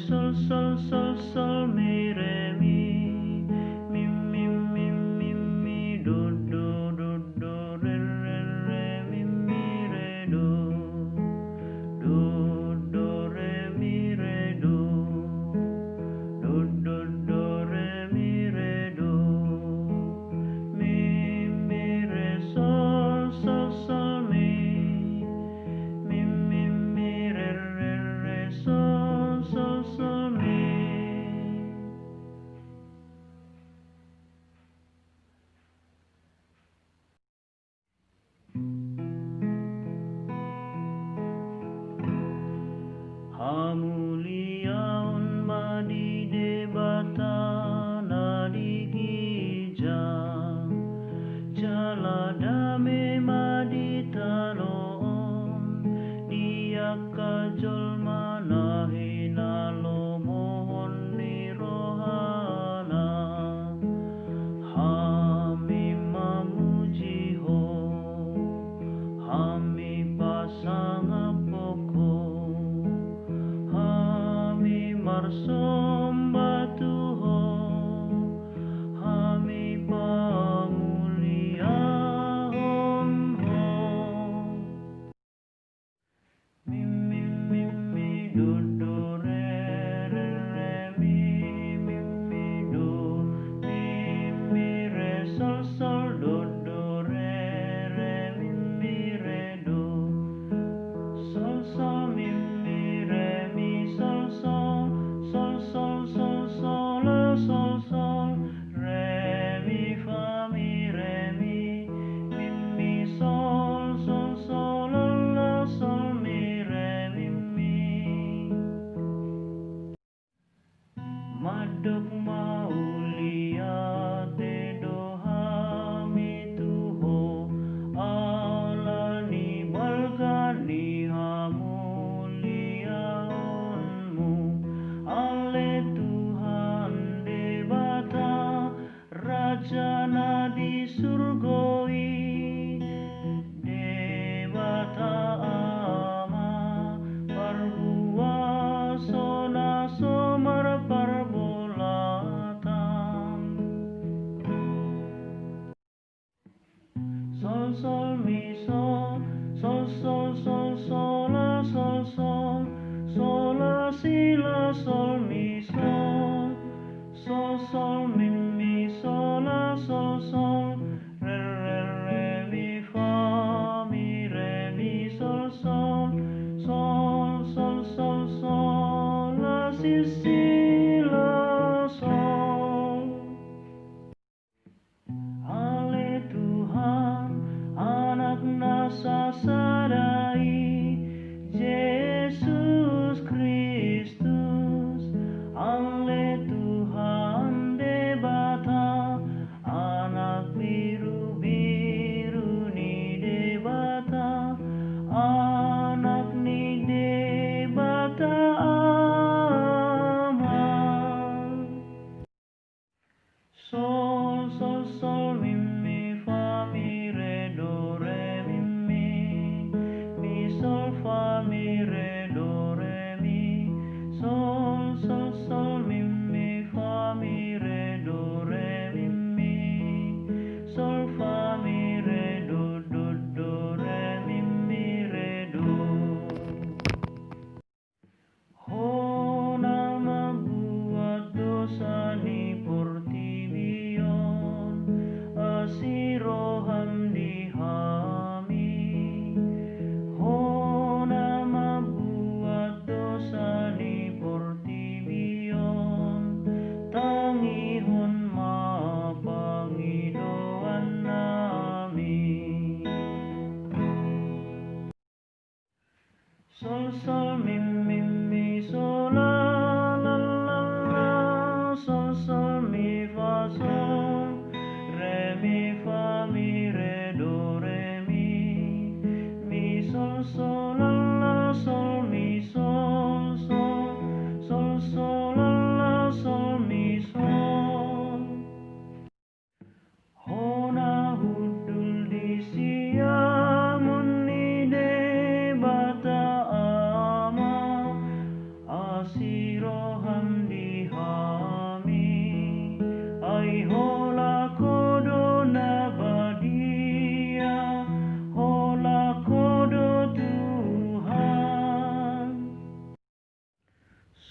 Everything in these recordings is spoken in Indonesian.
sol sol sol sol mi re mi mi mi mi mi mi do do do do re mi re do do re mi re do do re mi re do mi re sol sol sol mi re sol sol sol mi. Hamuliaun madi debata nadi gijang jala dame madi talon dia kajol manahina lo mohon ni rohana hami mamuji ho hami pasang poko hami marsombatu ho hami pamulia hom ho mi mi do do re mi do mi re sol sol do re mi re do sol sol mi re mi sol sol sol sol sol sol sol sol re mi fa mi re mi sol sol sol la sol mi re mi madok maulia te doha mi tuho ala ni balgani hamulia onmu ale Tuhan debata raja nadi surgoi debata ama parbuasona somar parbola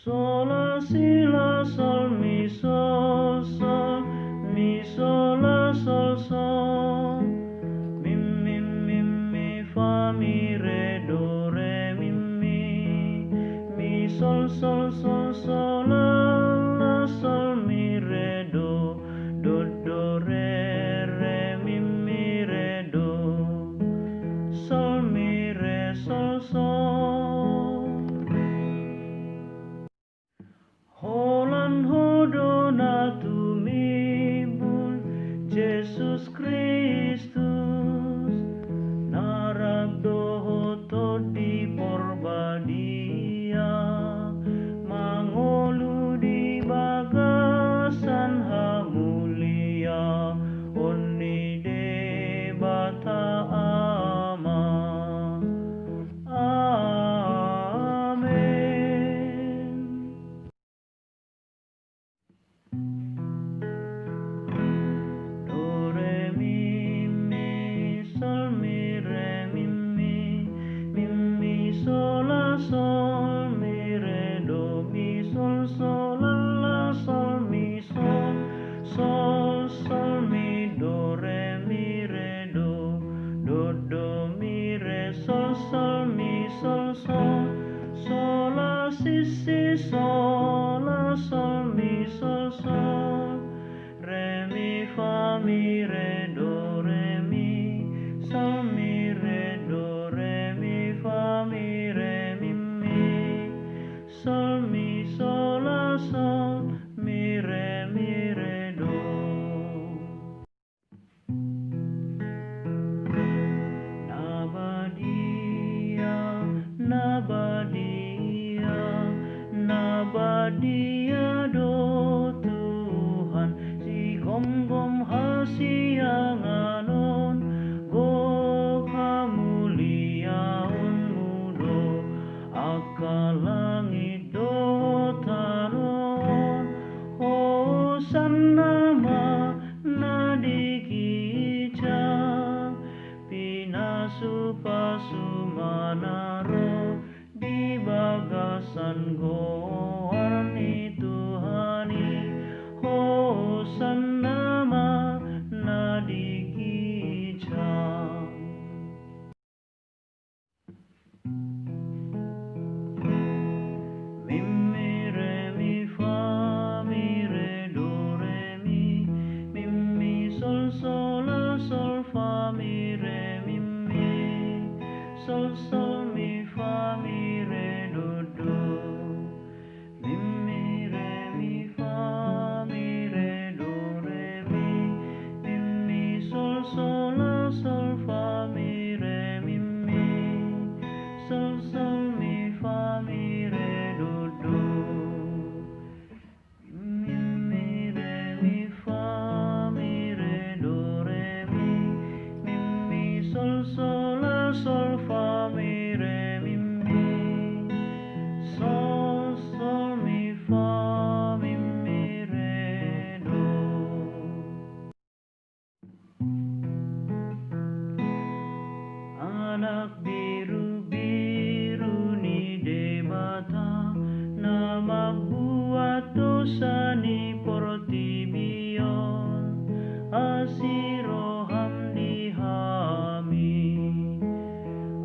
sol la si la sol mi sol sol mi sol la sol sol mi fa mi re do re mi sol sol sol sol la sol mi re do re mi re do sol mi re sol sol holan hodo na tumibul Jesus Kristus naragdo to di porbadia mangolu di bagasan hamulia onni de bata ama amen. Do re mi sol mi re mi sol la sol mi re do mi sol sol la sol mi sol sol mi do re do mi re sol mi sol sol la si sol la sol mi sol re mi fa mi re do re mi sol mi re do re mi fa mi re mi sol mi sol la sol mi re do Nabadia do Tuhan si gom hasianganon go kamuliaun mudo akalangit do tanon hosanna ma nadikica pinasupasumanaro di bagasan goarni Tuhani hosanna ma nadikica mi re mi fa mi re do re mi sol sol la sol fa mi re mi sol sol mi fa mi re do mi re mi fa mi re do re mi sol sol la sol fa mi re mi sol sol mi fa mi re do mi re mi fa mi re do re mi sol sol la sol fa mi re mi sol sol mi fa mi re do anak biru-biru ni debata nama buat dosa ni portibion asiroham dihami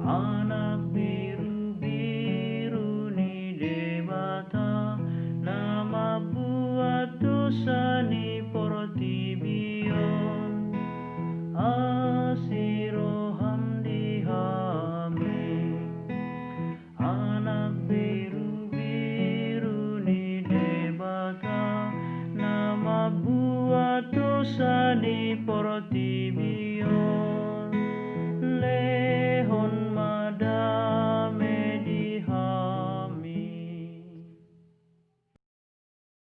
anak biru-biru ni debata nama buat dosa ni portibion asiroham dihami anak biru-biru ni debata nama buat dosa ni portibion